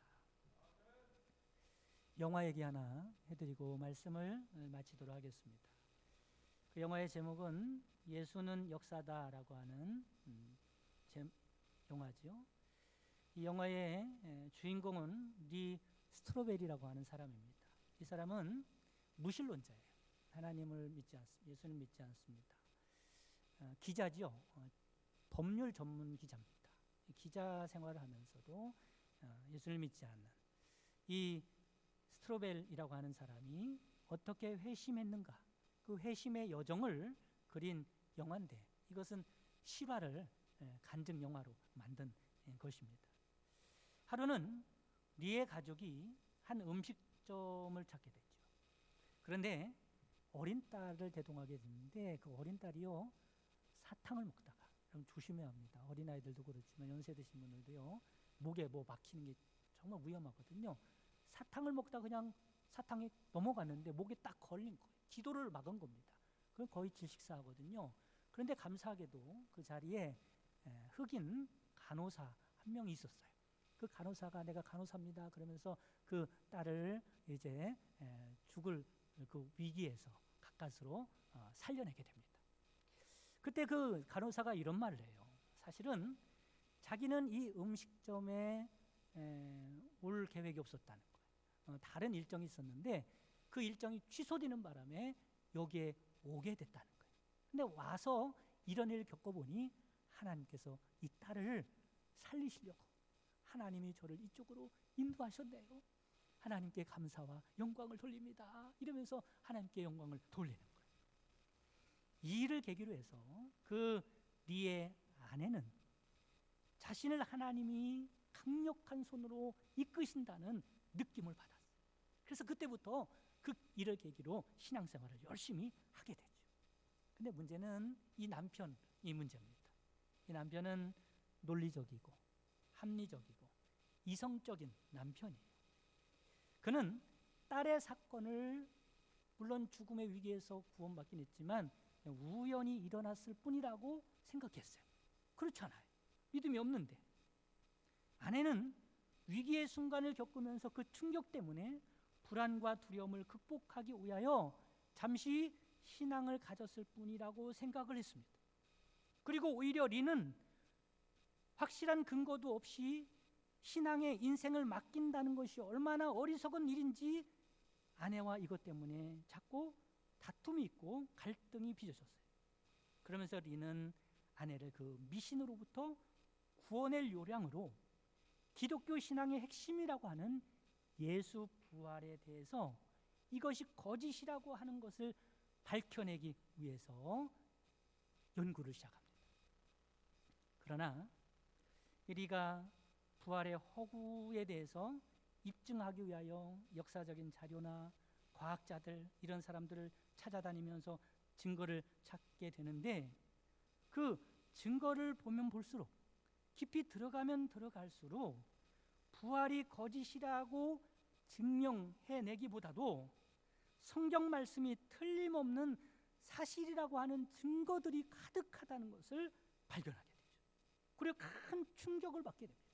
영화 얘기 하나 해드리고 말씀을 마치도록 하겠습니다. 그 영화의 제목은 예수는 역사다라고 하는 영화죠. 이 영화의 주인공은 리 스트로벨이라고 하는 사람입니다. 이 사람은 무신론자예요. 하나님을 믿지 않습니다. 예수를 믿지 않습니다. 기자죠. 법률 전문 기자입니다. 기자 생활을 하면서도 예수를 믿지 않는 이 스트로벨이라고 하는 사람이 어떻게 회심했는가, 그 회심의 여정을 그린 영화인데 이것은 실화를 간증 영화로 만든 것입니다. 하루는 리의 가족이 한 음식점을 찾게 됐죠. 그런데 어린 딸을 대동하게 됐는데 그 어린 딸이요, 사탕을 먹다가, 그럼 조심해야 합니다. 어린아이들도 그렇지만 연세 드신 분들도요, 목에 뭐 막히는 게 정말 위험하거든요. 사탕을 먹다 그냥 사탕이 넘어갔는데 목에 딱 걸린 거예요. 기도를 막은 겁니다. 그건 거의 질식사하거든요. 그런데 감사하게도 그 자리에 흑인 간호사 한 명이 있었어요. 그 간호사가 내가 간호사입니다 그러면서 그 딸을 이제 죽을 그 위기에서 가까스로 살려내게 됩니다. 그때 그 간호사가 이런 말을 해요. 사실은 자기는 이 음식점에 올 계획이 없었다는 거예요. 다른 일정이 있었는데 그 일정이 취소되는 바람에 여기에 오게 됐다는 거예요. 근데 와서 이런 일을 겪어보니 하나님께서 이 딸을 살리시려고 하나님이 저를 이쪽으로 인도하셨네요. 하나님께 감사와 영광을 돌립니다. 이러면서 하나님께 영광을 돌리는 거예요. 이 일을 계기로 해서 그 리의 아내는 자신을 하나님이 강력한 손으로 이끄신다는 느낌을 받았어요. 그래서 그때부터 그 일을 계기로 신앙생활을 열심히 하게 되죠. 근데 문제는 이 남편이 문제입니다. 이 남편은 논리적이고 합리적이고 이성적인 남편이에요. 그는 딸의 사건을 물론 죽음의 위기에서 구원받긴 했지만 우연히 일어났을 뿐이라고 생각했어요. 그렇잖아요. 믿음이 없는데. 아내는 위기의 순간을 겪으면서 그 충격 때문에 불안과 두려움을 극복하기 위하여 잠시 신앙을 가졌을 뿐이라고 생각을 했습니다. 그리고 오히려 리는 확실한 근거도 없이 신앙에 인생을 맡긴다는 것이 얼마나 어리석은 일인지 아내와 이것 때문에 자꾸 다툼이 있고 갈등이 빚어졌어요. 그러면서 리는 아내를 그 미신으로부터 구원의 요량으로 기독교 신앙의 핵심이라고 하는 예수 부활에 대해서 이것이 거짓이라고 하는 것을 밝혀내기 위해서 연구를 시작합니다. 그러나 리가 부활의 허구에 대해서 입증하기 위하여 역사적인 자료나 과학자들 이런 사람들을 찾아다니면서 증거를 찾게 되는데 그 증거를 보면 볼수록 깊이 들어가면 들어갈수록 부활이 거짓이라고 증명해내기보다도 성경 말씀이 틀림없는 사실이라고 하는 증거들이 가득하다는 것을 발견하게 되죠. 그리고 큰 충격을 받게 됩니다.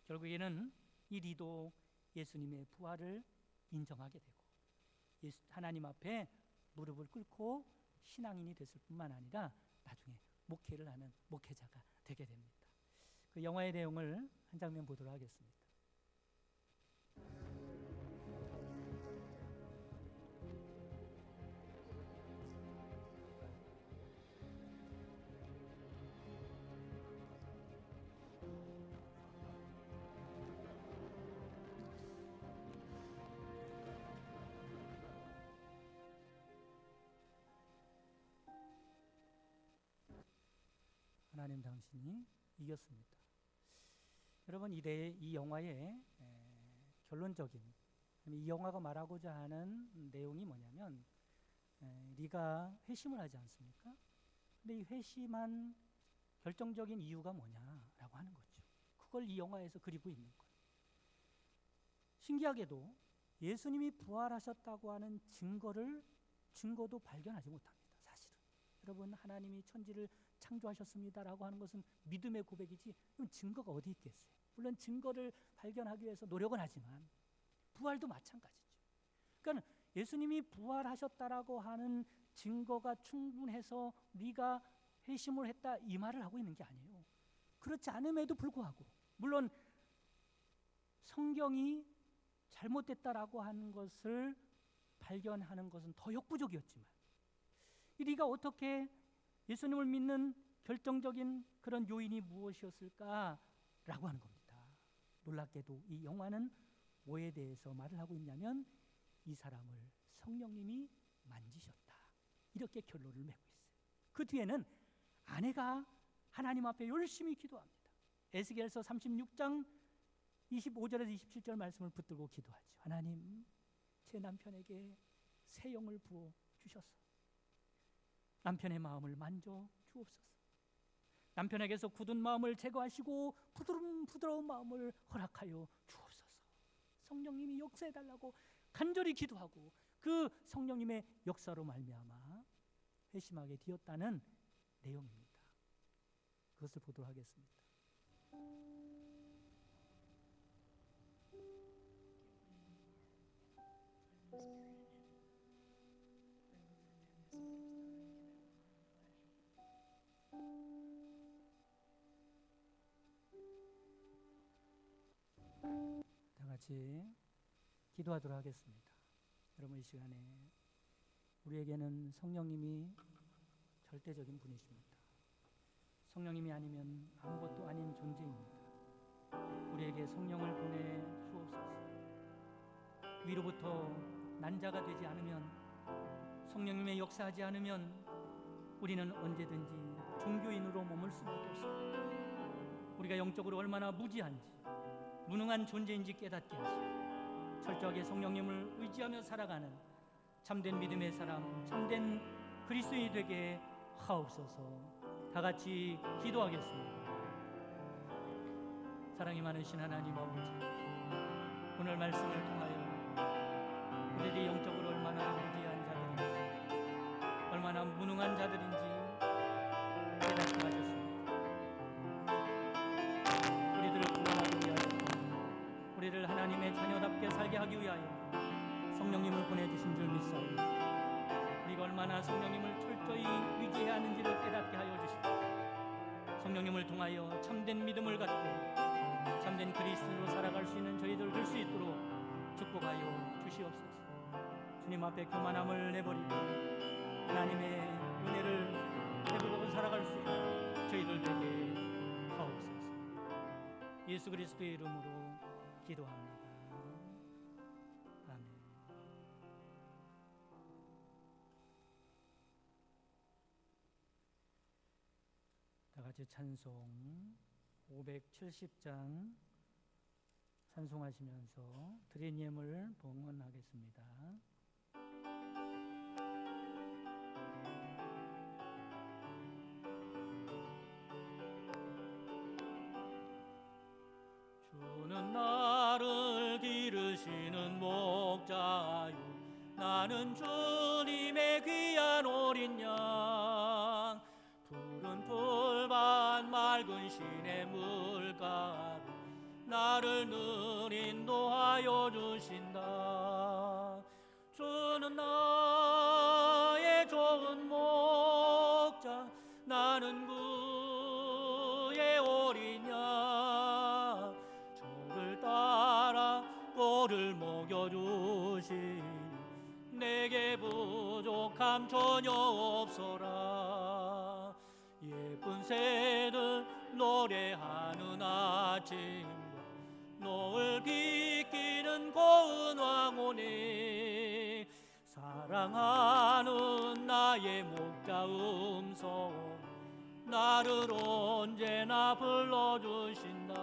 결국에는 이 리도 예수님의 부활을 인정하게 되고 하나님 앞에 무릎을 꿇고 신앙인이 됐을 뿐만 아니라 나중에 목회를 하는 목회자가 되게 됩니다. 그 영화의 내용을 한 장면 보도록 하겠습니다. 하나님 당신이 이겼습니다. 여러분 이 영화의 결론적인 이 영화가 말하고자 하는 내용이 뭐냐면 리가 회심을 하지 않습니까? 근데 이 회심한 결정적인 이유가 뭐냐라고 하는 거죠. 그걸 이 영화에서 그리고 있는 거예요. 신기하게도 예수님이 부활하셨다고 하는 증거도 발견하지 못합니다. 사실은 여러분 하나님이 천지를 창조하셨습니다라고 하는 것은 믿음의 고백이지 그럼 증거가 어디 있겠어요? 물론 증거를 발견하기 위해서 노력은 하지만 부활도 마찬가지죠. 그러니까 예수님이 부활하셨다라고 하는 증거가 충분해서 네가 회심을 했다 이 말을 하고 있는 게 아니에요. 그렇지 않음에도 불구하고 물론 성경이 잘못됐다라고 하는 것을 발견하는 것은 더 역부족이었지만 네가 어떻게 예수님을 믿는 결정적인 그런 요인이 무엇이었을까라고 하는 겁니다. 놀랍게도 이 영화는 뭐에 대해서 말을 하고 있냐면 이 사람을 성령님이 만지셨다. 이렇게 결론을 맺고 있어요. 그 뒤에는 아내가 하나님 앞에 열심히 기도합니다. 에스겔서 36장 25절에서 27절 말씀을 붙들고 기도하죠. 하나님, 제 남편에게 새 영을 부어 주셔서 남편의 마음을 만져 주옵소서. 남편에게서 굳은 마음을 제거하시고 부드러운 마음을 허락하여 주옵소서. 성령님이 역사해달라고 간절히 기도하고 그 성령님의 역사로 말미암아 회심하게 되었다는 내용입니다. 그것을 보도록 하겠습니다. 같이 기도하도록 하겠습니다. 여러분, 이 시간에 우리에게는 성령님이 절대적인 분이십니다. 성령님이 아니면 아무것도 아닌 존재입니다. 우리에게 성령을 보내 주옵소서. 위로부터 난자가 되지 않으면, 성령님의 역사하지 않으면 우리는 언제든지 종교인으로 머물 수밖에 없습니다. 우리가 영적으로 얼마나 무지한지, 무능한 존재인지 깨닫게 하시고 철저하게 성령님을 의지하며 살아가는 참된 믿음의 사람, 참된 그리스도인이 되게 하옵소서. 다 같이 기도하겠습니다. 사랑이 많으신 하나님 아버지, 오늘 말씀을 통하여 우리들이 영적으로 얼마나 무지한 자들인지, 얼마나 무능한 자들인지 깨닫게 하셨습니다. 우리들을 구원하기 위하여, 우리를 하나님의 자녀답게 살게 하기 위하여 성령님을 보내주신 줄 믿사오니 우리가 얼마나 성령님을 철저히 의지해야 하는지를 깨닫게 하여 주시고, 성령님을 통하여 참된 믿음을 갖고 참된 그리스도로 살아갈 수 있는 저희들 될 수 있도록 축복하여 주시옵소서. 주님 앞에 교만함을 내버리고 하나님의 은혜를 회복하고 살아갈 수 있는 저희들 되게 하옵소서. 예수 그리스도의 이름으로 기도합니다. 아멘. 다 같이 찬송 570장 찬송하시면서 드린 예물 봉헌하겠습니다. 주는 나를 기르시는 목자요, 나는 주님의 귀한 어린 양. 푸른 풀밭 맑은 시내 물가로 나를 늘 인도하여 주신다. 주는 나의 좋은 목자, 나는 그의 어린 양. 저를 따라 꼴을 먹여주시니 내게 부족함 전혀 없어라. 예쁜 새들 노래하는 아침과 노을 비끼는 고운 황혼에 사랑하는 나의 목자 음성 나를 언제나 불러주신다.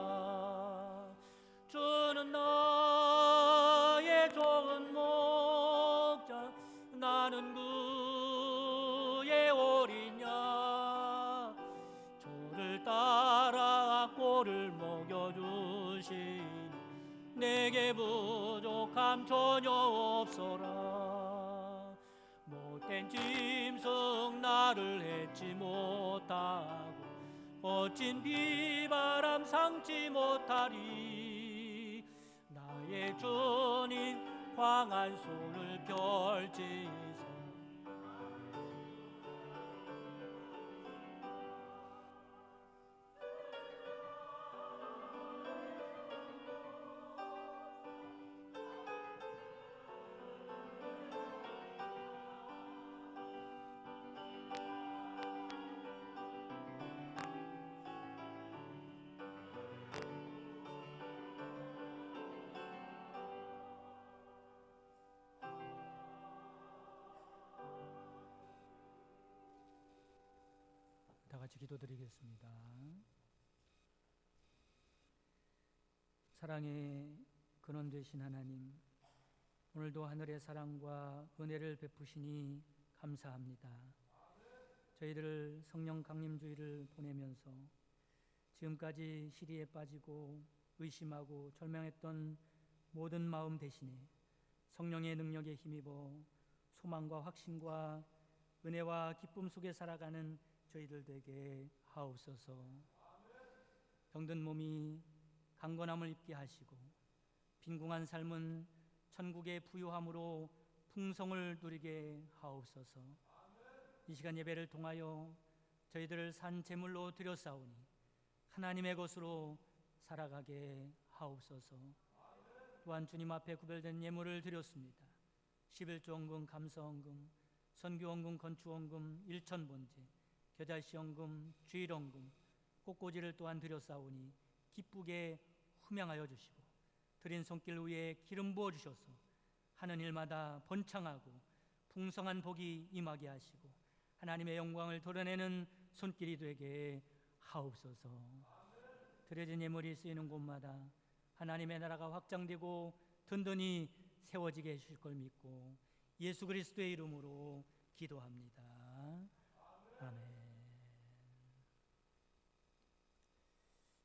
주는 나의 좋은 목자, 나는 그의 어린 양. 저를 따라 꼴을 먹여주시니 내게 부족함 전혀 없어라. 못된 짐승 나를 해치 못하고 거친 비바람 상치 못하리. 나의 주님 광한 손을 펼치사 다 같이 기도드리겠습니다. 사랑의 근원 되신 하나님, 오늘도 하늘의 사랑과 은혜를 베푸시니 감사합니다. 저희들을 성령 강림주의를 보내면서 지금까지 시리에 빠지고 의심하고 절망했던 모든 마음 대신에 성령의 능력에 힘입어 소망과 확신과 은혜와 기쁨 속에 살아가는 저희들 되게 하옵소서. 병든 몸이 강건함을 입게 하시고 빈궁한 삶은 천국의 부유함으로 풍성을 누리게 하옵소서. 이 시간 예배를 통하여 저희들을 산 제물로 드렸사오니 하나님의 것으로 살아가게 하옵소서. 또한 주님 앞에 구별된 예물을 드렸습니다. 11조원금, 감사원금, 선교원금, 건축원금, 일천번제, 겨자씨원금, 주일원금, 꽃꽂이를 또한 드렸사오니 기쁘게 흠양하여 주시고 드린 손길 위에 기름 부어 주셔서 하는 일마다 번창하고 풍성한 복이 임하게 하시고 하나님의 영광을 드러내는 손길이 되게 하옵소서. 드려진 예물이 쓰이는 곳마다 하나님의 나라가 확장되고 든든히 세워지게 해주실 걸 믿고 예수 그리스도의 이름으로 기도합니다. 아멘.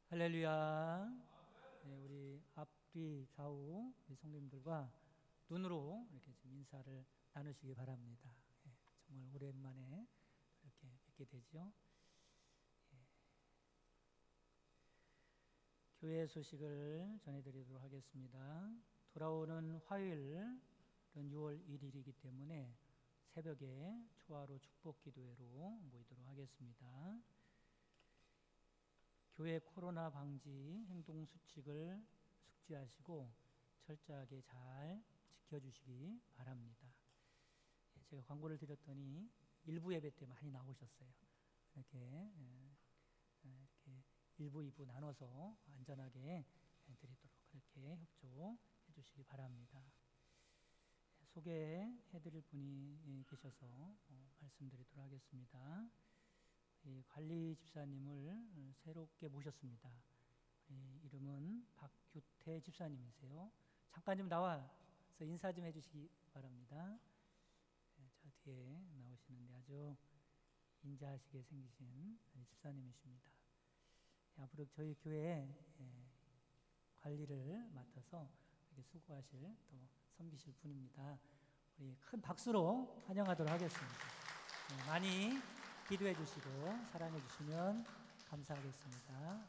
할렐루야. 네, 우리 앞뒤 좌우 우리 성도님들과 눈으로 이렇게 좀 인사를 나누시기 바랍니다. 예, 정말 오랜만에 이렇게 뵙게 되죠. 예. 교회 소식을 전해드리도록 하겠습니다. 돌아오는 화요일은 6월 1일이기 때문에 새벽에 초하루 축복 기도회로 모이도록 하겠습니다. 교회 코로나 방지 행동 수칙을 숙지하시고 철저하게 잘 지켜주시기 바랍니다. 제가 광고를 드렸더니 일부 예배 때 많이 나오셨어요. 이렇게 1부, 2부 나눠서 안전하게 드리도록 그렇게 협조해 주시기 바랍니다. 소개해드릴 분이 계셔서 말씀드리도록 하겠습니다. 관리 집사님을 새롭게 모셨습니다. 이름은 박규태 집사님이세요. 잠깐 좀 나와서 인사 좀 해주시기 바랍니다. 저 뒤에 나오시는데 아주 인자하시게 생기신 집사님이십니다. 앞으로 저희 교회 관리를 맡아서 이렇게 수고하실 또 섬기실 분입니다. 우리 큰 박수로 환영하도록 하겠습니다. 많이 기도해 주시고 사랑해 주시면 감사하겠습니다.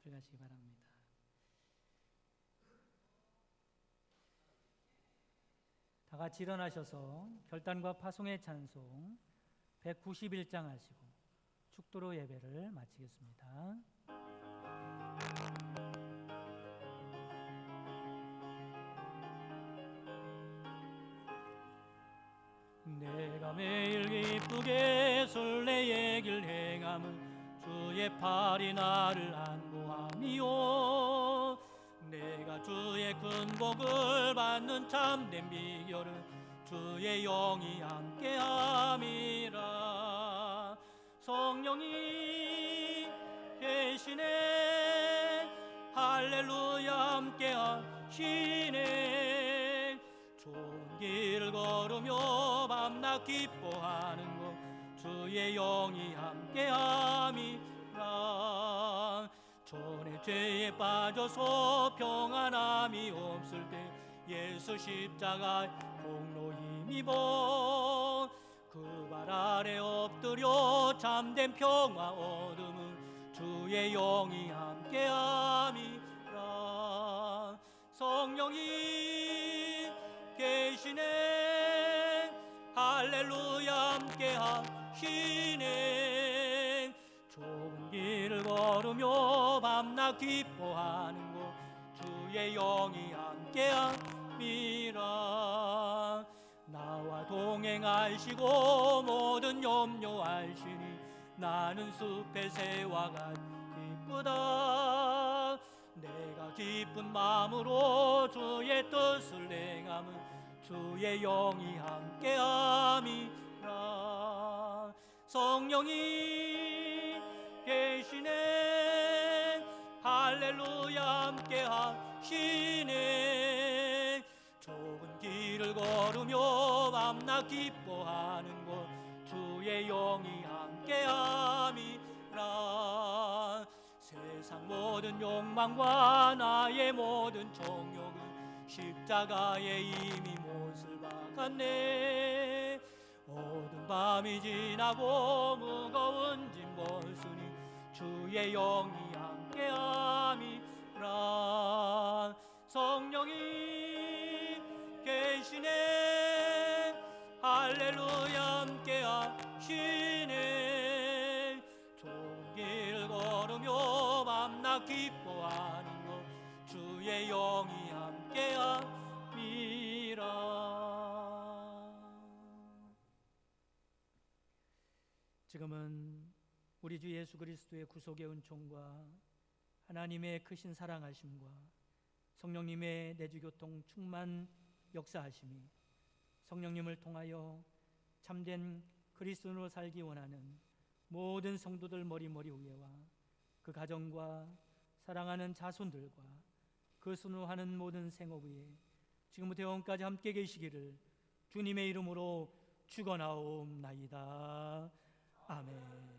들어가시기 바랍니다. 다 같이 일어나셔서 결단과 파송의 찬송 191장 하시고 축도로 예배를 마치겠습니다. 내가 매일 기쁘게 순례의 길 행함은 주의 팔이 나를 안보함이요 내가 주의 큰 복을 받는 참된 비결은 주의 영이 함께함이라 성령이 계시네 할렐루야 함께하시네 좋은 길을 걸으며 밤낮 기뻐하는 것 주의 영이 함께함이라 전에 죄에 빠져서 평안함이 없을 때 예수 십자가 공로 힘입어 그 발 아래 엎드려 참된 평화 얻음은 주의 영이 함께함이라 성령이 계시네 할렐루야 함께하시네 좁은 길을 걸으며 밤낮 기뻐하는 곳 주의 영이 함께함이라 나와 동행하시고 모든 염려 알시니 나는 숲의 새와 같이 기쁘다 내가 기쁜 마음으로 주의 뜻을 행함은 주의 영이 함께함이라 성령이 계시네 할렐루야 함께하시네 좁은 길을 걸으며 밤낮 기뻐하는 곳 주의 영이 함께함이라 세상 모든 욕망과 나의 모든 정욕은 십자가에 이미 못을 박았네 어두운 밤이 지나고 무거운 짐 벗으니 주의 영이 함께함이라 성령이 계시네 할렐루야 함께하시네 좋은 길 걸으며 밤낮 기뻐하는 것 주의 영이 함께 함께 함이라. 지금은 우리 주 예수 그리스도의 구속의 은총과 하나님의 크신 사랑하심과 성령님의 내주교통 충만 역사하심이 성령님을 통하여 참된 그리스도인으로 살기 원하는 모든 성도들 머리머리 위에와 그 가정과 사랑하는 자손들과 그 순호하는 모든 생업 위에 지금부터 영원까지 함께 계시기를 주님의 이름으로 축원하옵나이다. 아멘.